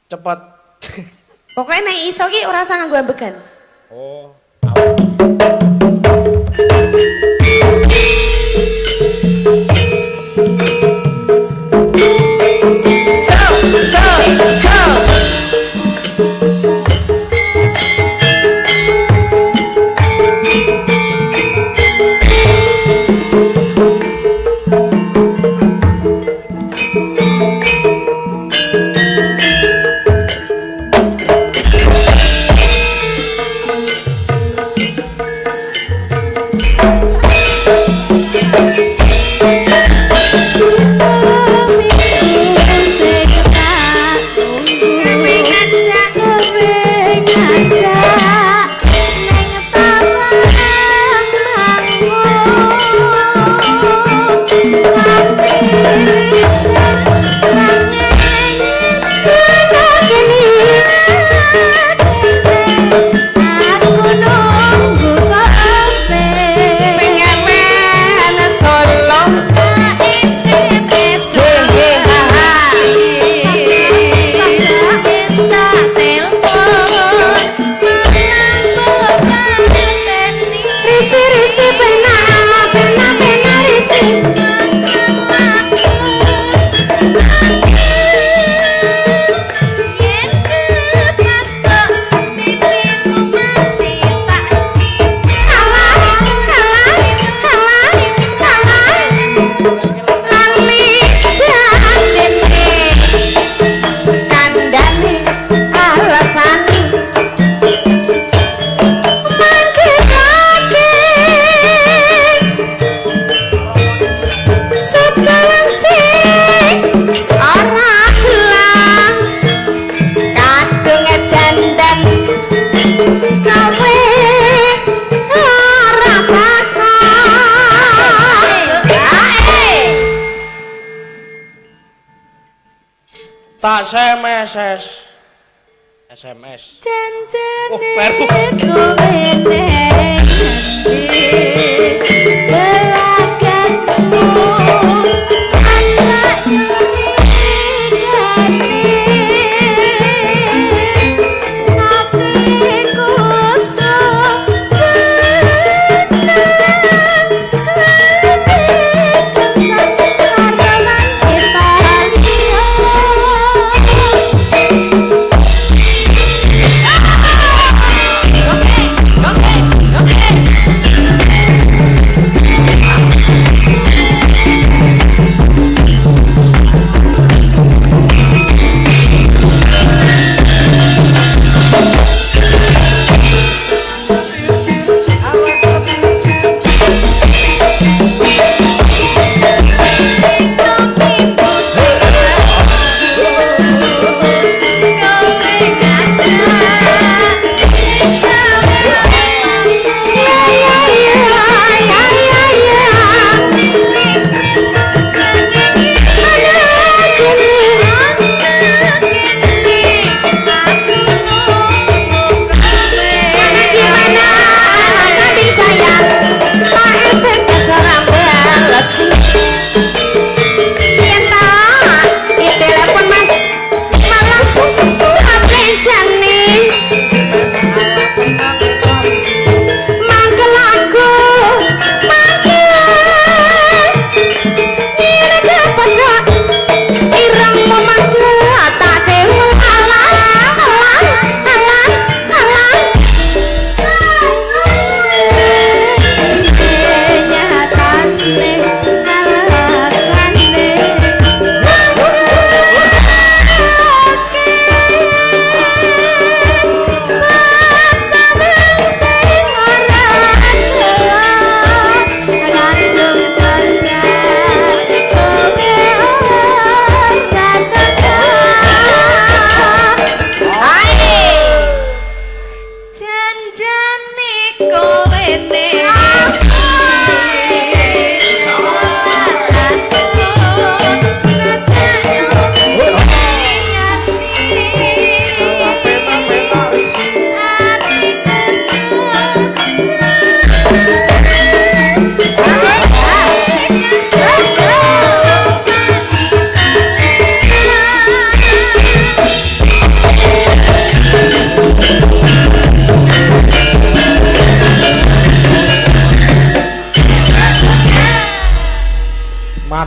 Cepet. Pokoknya nek iso ki ora usah nganggo ambegan. Oh. Tak SMS. Oh, baru.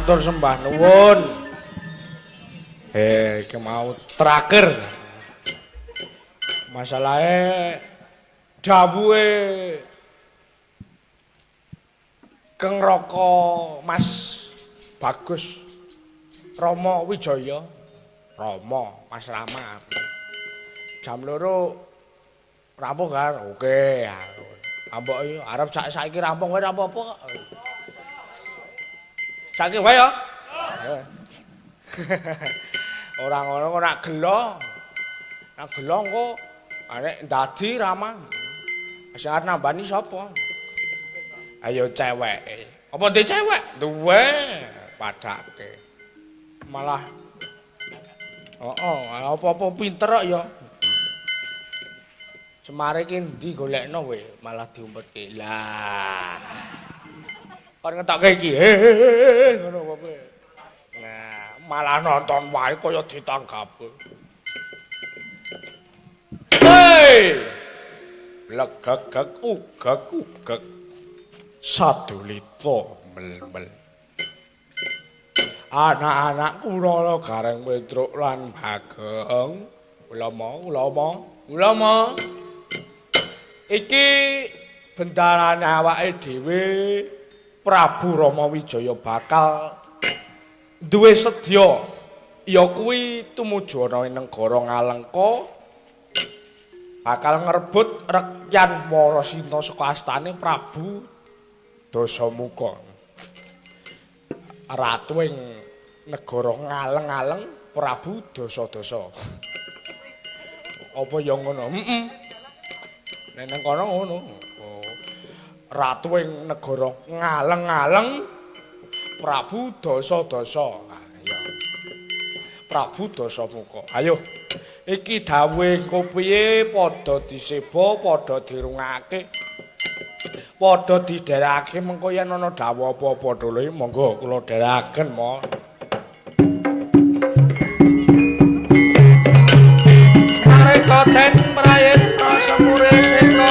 matur sembah nuwun. Iki mau terakhir. Masalahe dawuhe Keng Raka Mas Bagus Rama Wijaya. Rama, Mas Rama. Jam 2 rampung kan? Oke. Ambok iki arep saiki rampung wae apa-apa kok. Saiki wae ya. Ora ngono kok nak gelo. Nak gelo engko arek dadi Rama. Sing arep nambani sapa? Ayo cewek. Apa ndek cewek? Duwe padake. Malah apa-apa pinter kok ya. Semare ki ndi golekno kowe malah diumpetke. Lah. Kon ngetokke iki. Ngono apa kowe. Nah, malah nonton wae kaya ditanggap. Hei! Legegeg ugeg sadulita mel-mel. Anak-anak kula gareng Petruk lan Bagong. Ulama. Iki bendarane awake dhewe Prabu Rama Wijaya bakal duwe sedya ya kuwi tumuju ana ing negara Ngalengka bakal ngrebut rekyan Warasinta saka astane Prabu Dasamuka. Ratu ing negara Ngaleng-aleng Prabu Dasa-dasa. Apa ya ngono? Heeh. Nek nang kono ngono. Oh. Ratu ing negara Ngaleng-aleng Prabu Dasa-dasa. Ya. Prabu Dasamuka. Ayo. Iki dawuhe engko piye padha diseba, padha dirungake. Padha didherekake mengko yen ana dawuh apa-apa dhewe monggo kula dherekaken mon. Mareka ten prayit prasemure seka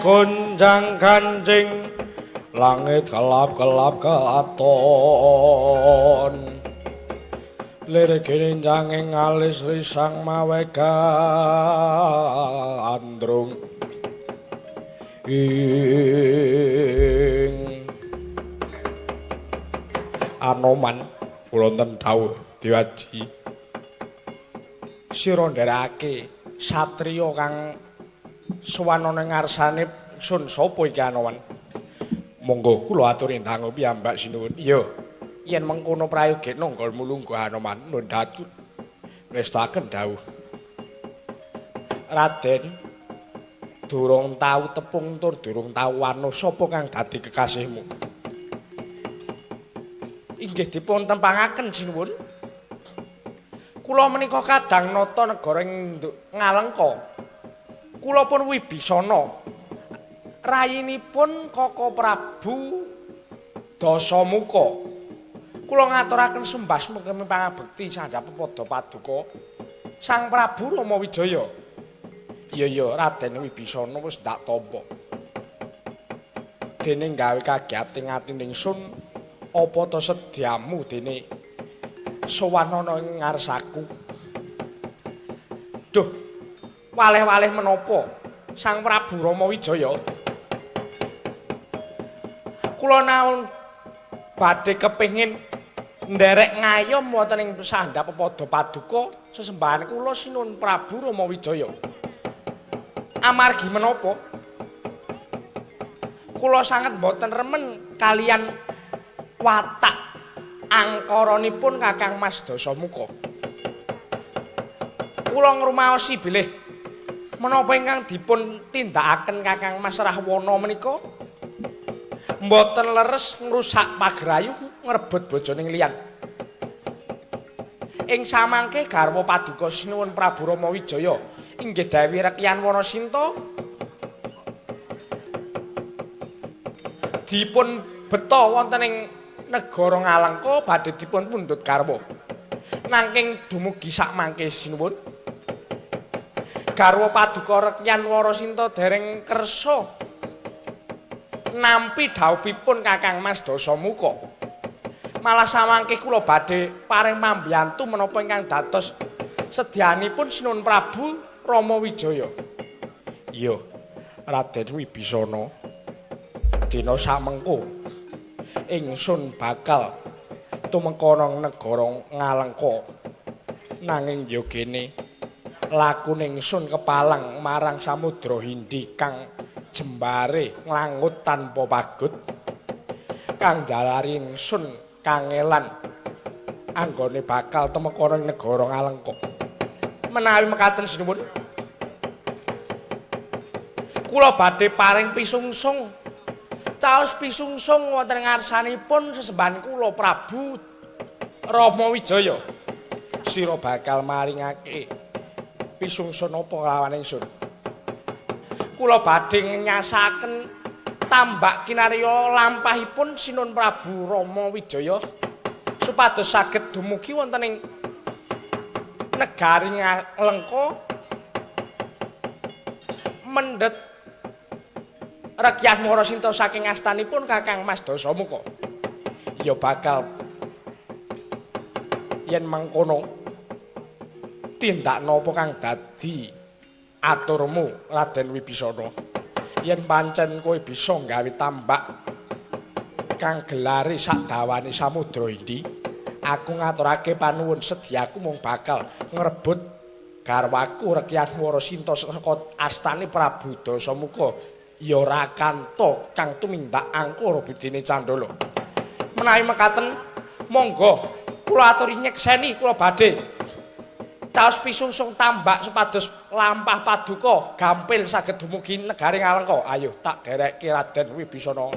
gonjang ganjing langit kelap-kelap katon lirik ninjanging alis risang mawe gandrung ing Anoman kula ten dawuh Dewaji sira nderekake satriya kang sowan ana ngarsane sun sapa iki Anoman monggo kula aturi dangu piyambak sinuwun iya yen mengkono prayogena nggol mulungguh Anoman nuwun datu ngestaken dawuh Raden durung tau tepung tur durung tau wano sapa kang dadi kekasihmu inggih dipun tempangaken sinuwun kula menika kadang nata negara ing Ngalengka kula pun Wibisana rayinipun Kaka Prabu Dasamuka kula ngaturaken sembah sumengkemi pangabekti sandhap padha paduka Sang Prabu Rama Wijaya iya Raden Wibisana wis ndak tampa dene gawe kagiyating atining sun apa to sedyamu dene sowan ana ing ngarsaku duh waleh-waleh menapa Sang Prabu Rama Wijaya kula naun badhe kepengin nderek ngayom wonten ing sandhap padha paduka sesembahan kula sinuwun Prabu Rama Wijaya amargi menapa kula sanget boten remen kalian watak angkaranipun Kakang Mas Dasamuka kula ngrumaosi bilih menapa ingkang dipun tindakaken Kakang Mas Rahwana menika mboten leres ngrusak pagrayu ngrebut bojoning liyan ing samangke garwa paduka sinuwun Prabu Rama Wijaya inggih Dewi Rekyan Wanasinta dipun beta wonten ing negara Ngalengka badhe dipun pundhut garwa nanging dumugi sakmangke sinuwun garwa paduka Rekyan Wanasinta dereng kersa nampi dhawuhipun Kakang Mas Dasamuka malah samangke kula badhe paring pambiyantu menapa ingkang dados sedyanipun sinuwun Prabu Rama Wijaya iya Raden Wibisana dina samengko ingsun bakal tumeka negara Ngalengka nanging ya kene lakune ingsun kepalang marang Samudra Hindi kang jembare nglangut tanpa pagut kang jalari ingsun kangelan anggone bakal tumeka negara Ngalengka menawi mekaten sinuwun kula badhe paring pisungsung caos pisungsung wonten ngarsanipun sesembahan kula Prabu Rama Wijaya sira bakal maringake pisungsung apa lawan ingsun kula badhe nyasaken tambak kinarya lampahipun sinuwun Prabu Rama Wijaya supados saged dumugi wonten ing negari Ngalengka mendhet Rekyan Wanasinta saking astanipun Kakang Mas Dasamuka ya bakal yen mangkono tindak napa kang dadi aturmu Raden Wibisana yen pancen kowe bisa gawe tambak kang gelare sak dawane Samudra Hindi aku ngaturake panuwun sedyaku mung bakal ngrebut garwaku Rekyan Wanasinta saka astane Prabu Dasamuka ya ora kanta kang tumindak angkara budine Candala menawi mekaten monggo kula aturi nyekseni kula badhe caos pisungsung tambak supados lampah paduka gampil saged dumugi negari Ngalengka ayo tak derekke Raden Wibisana